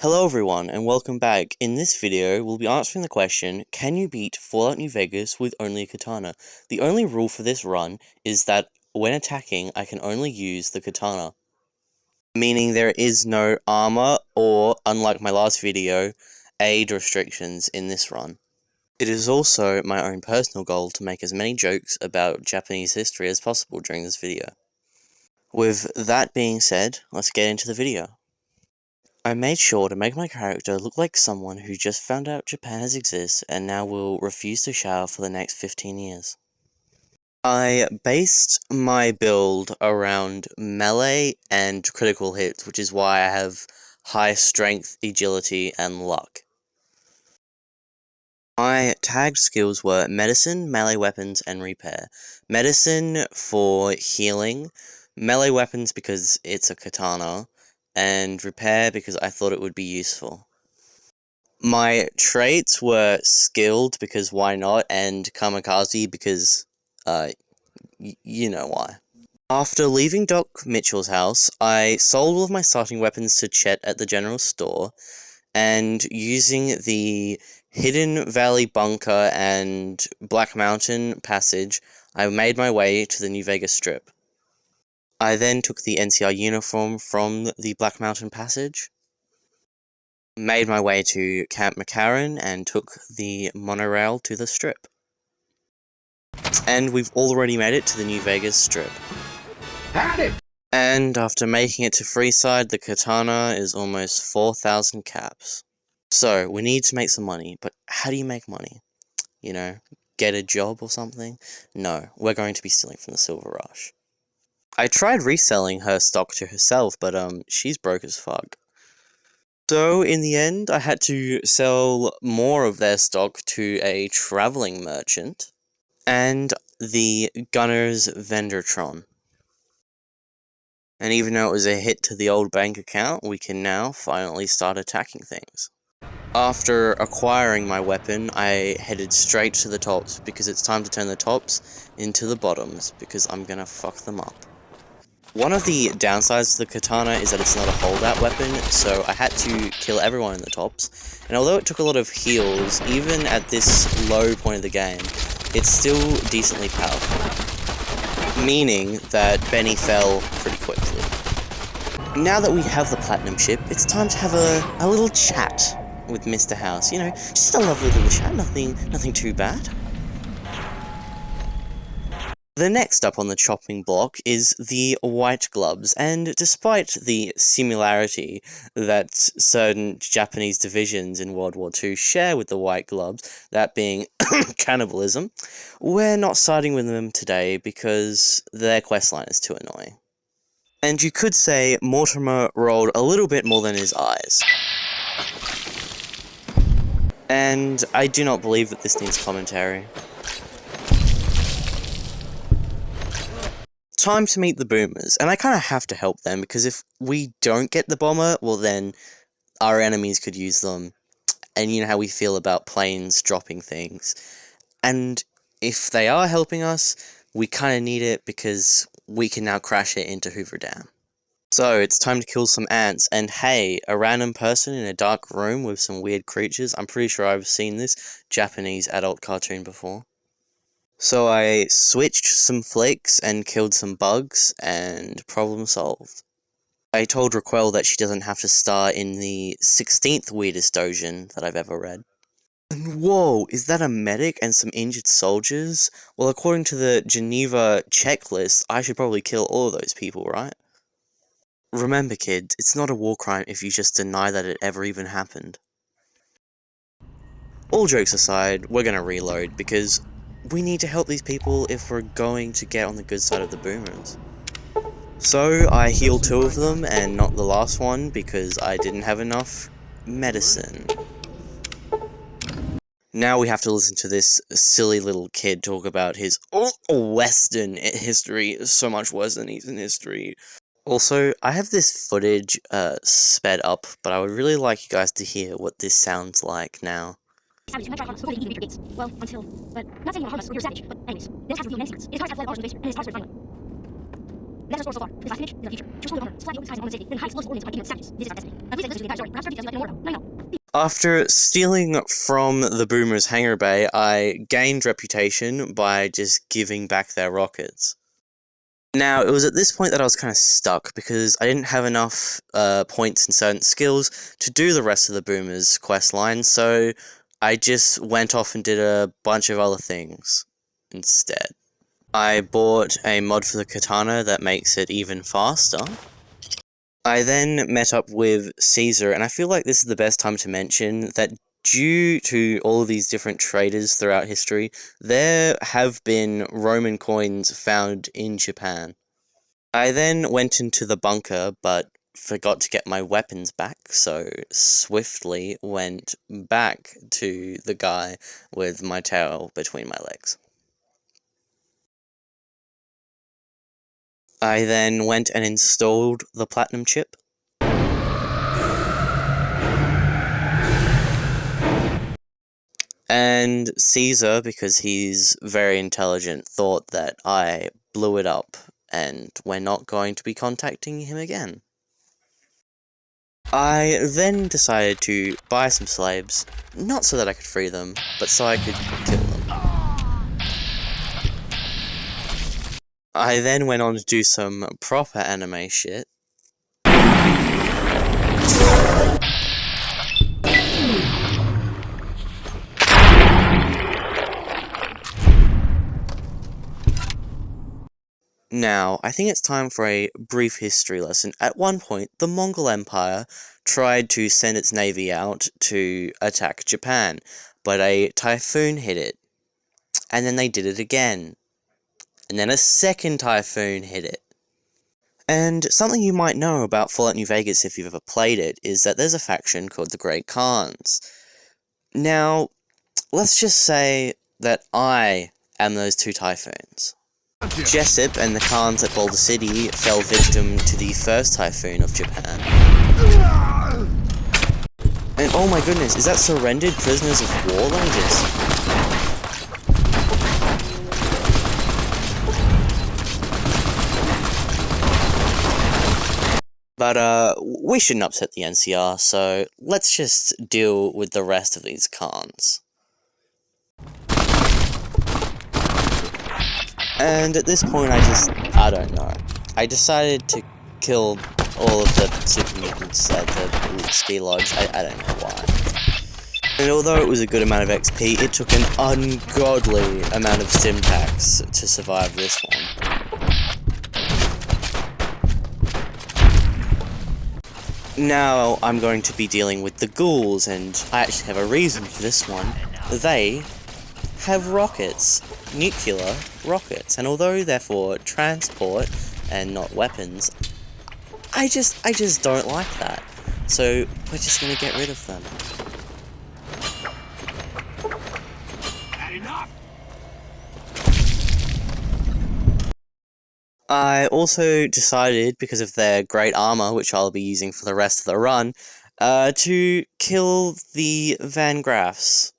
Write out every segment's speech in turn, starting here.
Hello everyone, and welcome back. In this video, we'll be answering the question, can you beat Fallout New Vegas with only a katana? The only rule for this run is that when attacking, I can only use the katana. Meaning there is no armor or, unlike my last video, aid restrictions in this run. It is also my own personal goal to make as many jokes about Japanese history as possible during this video. With that being said, let's get into the video. I made sure to make my character look like someone who just found out Japan has exists and now will refuse to shower for the next 15 years. I based my build around melee and critical hits, which is why I have high strength, agility, and luck. My tagged skills were medicine, melee weapons, and repair. Medicine for healing, melee weapons because it's a katana, and repair because I thought it would be useful. My traits were skilled because why not, and kamikaze because, you know why. After leaving Doc Mitchell's house, I sold all of my starting weapons to Chet at the general store, and using the Hidden Valley Bunker and Black Mountain Passage, I made my way to the New Vegas Strip. I then took the NCR uniform from the Black Mountain Passage, made my way to Camp McCarran, and took the monorail to the Strip. And we've already made it to the New Vegas Strip. Howdy! And after making it to Freeside, the katana is almost 4,000 caps. So, we need to make some money, but how do you make money? You know, get a job or something? No, we're going to be stealing from the Silver Rush. I tried reselling her stock to herself, but she's broke as fuck. So, in the end, I had to sell more of their stock to a traveling merchant and the Gunner's Vendortron. And even though it was a hit to the old bank account, we can now finally start attacking things. After acquiring my weapon, I headed straight to the tops, because it's time to turn the tops into the bottoms, because I'm gonna fuck them up. One of the downsides to the katana is that it's not a holdout weapon, so I had to kill everyone in the tops, and although it took a lot of heals, even at this low point of the game, it's still decently powerful. Meaning that Benny fell pretty quickly. Now that we have the platinum ship, it's time to have a little chat with Mr. House. You know, just a lovely little chat, nothing too bad. The next up on the chopping block is the white gloves, and despite the similarity that certain Japanese divisions in World War II share with the white gloves, that being cannibalism, we're not siding with them today because their questline is too annoying. And you could say Mortimer rolled a little bit more than his eyes. And I do not believe that this needs commentary. Time to meet the boomers, and I kind of have to help them, because if we don't get the bomber, well then, our enemies could use them, and you know how we feel about planes dropping things. And if they are helping us, we kind of need it, because we can now crash it into Hoover Dam. So, it's time to kill some ants, and hey, a random person in a dark room with some weird creatures, I'm pretty sure I've seen this Japanese adult cartoon before. So I switched some flakes and killed some bugs, and problem solved. I told Raquel that she doesn't have to star in the 16th weirdest doujin that I've ever read. And whoa, is that a medic and some injured soldiers? Well, according to the Geneva checklist, I should probably kill all of those people, right? Remember, kids, it's not a war crime if you just deny that it ever even happened. All jokes aside, we're gonna reload, because we need to help these people if we're going to get on the good side of the boomers. So, I healed 2 of them, and not the last one, because I didn't have enough medicine. Now we have to listen to this silly little kid talk about his Western history, so much worse than Eastern history. Also, I have this footage sped up, but I would really like you guys to hear what this sounds like now. Savage, might try harmless before they even gates. Well, until... But, not saying you're harmless, you're savage. But anyways, this has revealed many secrets. It is hard to have fled the basement, and it is hard to find one. that's our story so far. This last image, in the future. Choose one armor, select the open skies and safety, then hide explosive ordnance on demon savages. This is our destiny. Now please listen to the entire story. Perhaps 30 does you like more though. No. After stealing from the Boomers' hangar bay, I gained reputation by just giving back their rockets. Now, it was at this point that I was kind of stuck, because I didn't have enough points in certain skills to do the rest of the Boomers' quest line, so I just went off and did a bunch of other things instead. I bought a mod for the katana that makes it even faster. I then met up with Caesar, and I feel like this is the best time to mention that due to all of these different traders throughout history, there have been Roman coins found in Japan. I then went into the bunker, but forgot to get my weapons back, so swiftly went back to the guy with my tail between my legs. I then went and installed the platinum chip. And Caesar, because he's very intelligent, thought that I blew it up, and we're not going to be contacting him again. I then decided to buy some slaves, not so that I could free them, but so I could kill them. I then went on to do some proper anime shit. Now, I think it's time for a brief history lesson. At one point, the Mongol Empire tried to send its navy out to attack Japan, but a typhoon hit it. And then they did it again. And then a second typhoon hit it. And something you might know about Fallout New Vegas if you've ever played it is that there's a faction called the Great Khans. Now, let's just say that I am those two typhoons. Jessup and the Khans at Boulder City fell victim to the first typhoon of Japan. And oh my goodness, is that surrendered prisoners of war languages? But we shouldn't upset the NCR, so let's just deal with the rest of these Khans. And at this point I don't know. I decided to kill all of the super mutants at the ski lodge. I don't know why. And although it was a good amount of XP, it took an ungodly amount of stim packs to survive this one. Now I'm going to be dealing with the ghouls, and I actually have a reason for this one. They have rockets. Nuclear rockets. And although they're for transport and not weapons, I just don't like that. So we're just gonna get rid of them. I also decided, because of their great armor, which I'll be using for the rest of the run, to kill the Van Graffs.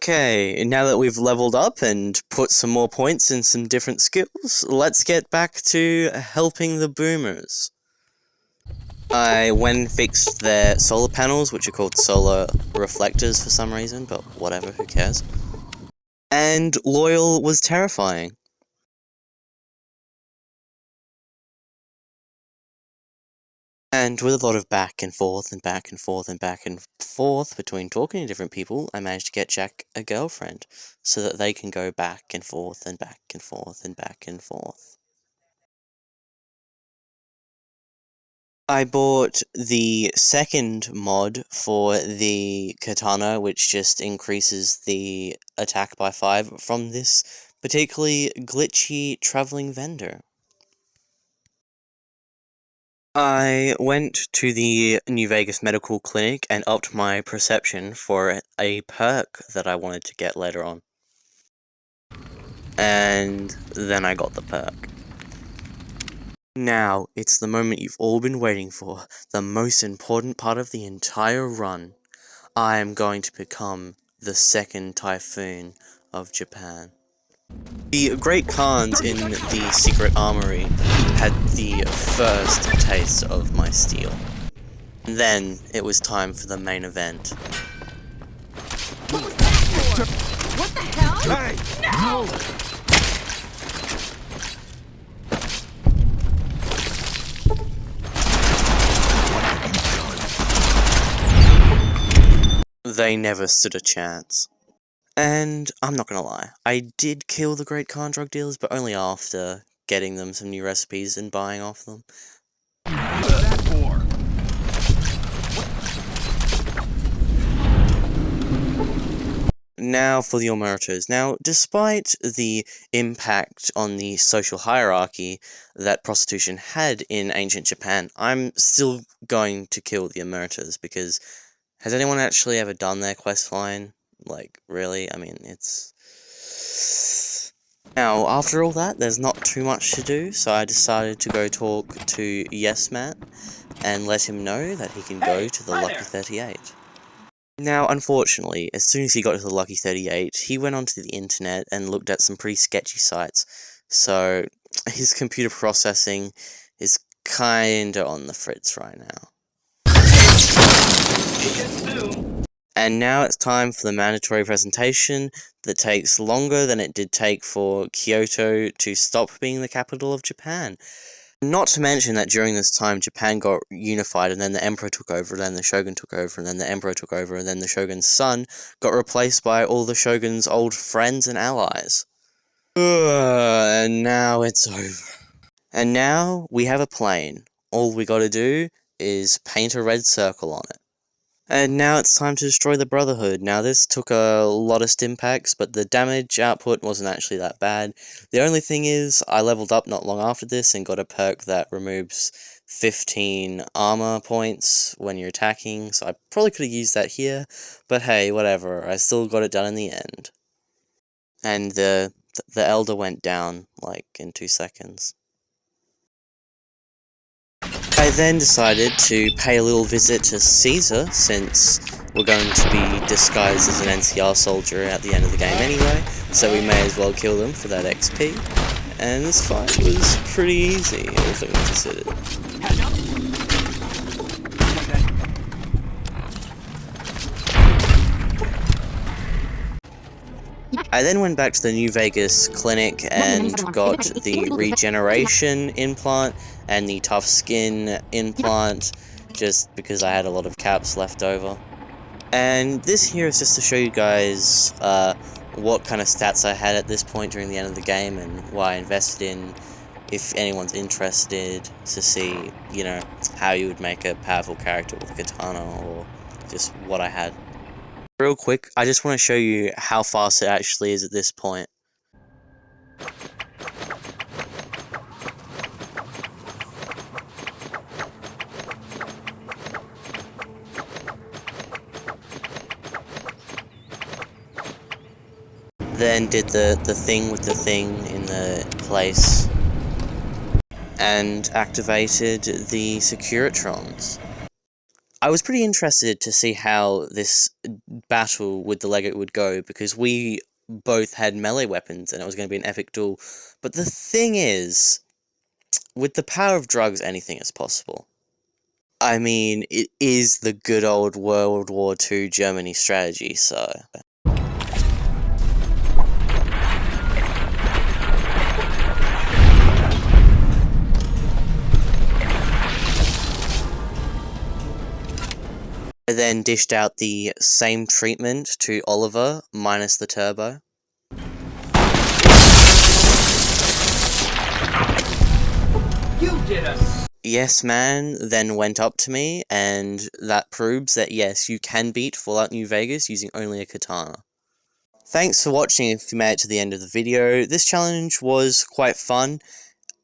Okay, now that we've leveled up and put some more points in some different skills, let's get back to helping the boomers. I went and fixed their solar panels, which are called solar reflectors for some reason, but whatever, who cares. And Loyal was terrifying. And with a lot of back and forth and back and forth and back and forth between talking to different people, I managed to get Jack a girlfriend, so that they can go back and forth and back and forth and back and forth. I bought the second mod for the katana, which just increases the attack by 5 from this particularly glitchy traveling vendor. I went to the New Vegas Medical Clinic and upped my perception for a perk that I wanted to get later on. and then I got the perk. Now, it's the moment you've all been waiting for, the most important part of the entire run. I am going to become the second typhoon of Japan. The Great Khans in the Secret Armory had the first taste of my steel. Then, it was time for the main event. What was that for? What the hell? Hey! No! They never stood a chance. And I'm not gonna lie, I did kill the Great Khan drug dealers, but only after getting them some new recipes and buying off them. What was that for? Now for the Omertas. Now, despite the impact on the social hierarchy that prostitution had in ancient Japan, I'm still going to kill the Omertas, because has anyone actually ever done their quest line? Like, really? I mean, it's... Now, after all that, there's not too much to do, so I decided to go talk to Yes Matt and let him know that he can go to the Lucky 38. Now, unfortunately, as soon as he got to the Lucky 38, he went onto the internet and looked at some pretty sketchy sites, so his computer processing is kinda on the fritz right now. And now it's time for the mandatory presentation that takes longer than it did take for Kyoto to stop being the capital of Japan. Not to mention that during this time, Japan got unified, and then the Emperor took over, and then the Shogun took over, and then the Emperor took over, and then the Shogun's son got replaced by all the Shogun's old friends and allies. And now it's over. And now we have a plane. All we gotta do is paint a red circle on it. And now it's time to destroy the Brotherhood. Now this took a lot of stimpaks, but the damage output wasn't actually that bad. The only thing is, I leveled up not long after this and got a perk that removes 15 armor points when you're attacking, so I probably could have used that here, but hey, whatever, I still got it done in the end. And the Elder went down, like, in 2 seconds. I then decided to pay a little visit to Caesar, since we're going to be disguised as an NCR soldier at the end of the game anyway, so we may as well kill them for that XP. And this fight was pretty easy, all things considered. I then went back to the New Vegas clinic and got the regeneration implant and the tough skin implant, just because I had a lot of caps left over. And this here is just to show you guys what kind of stats I had at this point during the end of the game and why I invested in, if anyone's interested to see, you know, how you would make a powerful character with a katana, or just what I had. Real quick, I just want to show you how fast it actually is at this point. Then did the thing with the thing in the place, and activated the Securitrons. I was pretty interested to see how this battle with the Legate would go, because we both had melee weapons, and it was going to be an epic duel. But the thing is, with the power of drugs, anything is possible. I mean, it is the good old World War II Germany strategy, so... I then dished out the same treatment to Oliver, minus the turbo. You did us! Yes Man then went up to me, and that proves that yes, you can beat Fallout New Vegas using only a katana. Thanks for watching if you made it to the end of the video. This challenge was quite fun.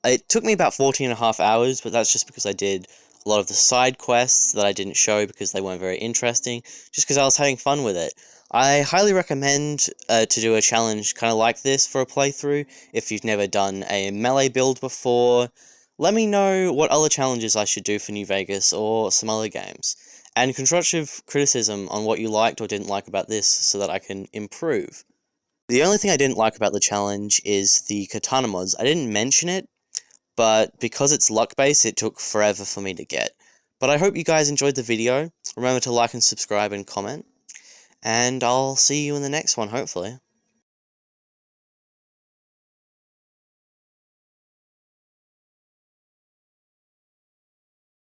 It took me about 14.5 hours, but that's just because I did a lot of the side quests that I didn't show because they weren't very interesting, just because I was having fun with it. I highly recommend to do a challenge kind of like this for a playthrough. If you've never done a melee build before, let me know what other challenges I should do for New Vegas or some other games. And constructive criticism on what you liked or didn't like about this so that I can improve. The only thing I didn't like about the challenge is the katana mods. I didn't mention it, but because it's luck-based, it took forever for me to get. But I hope you guys enjoyed the video. Remember to like and subscribe and comment. And I'll see you in the next one, hopefully.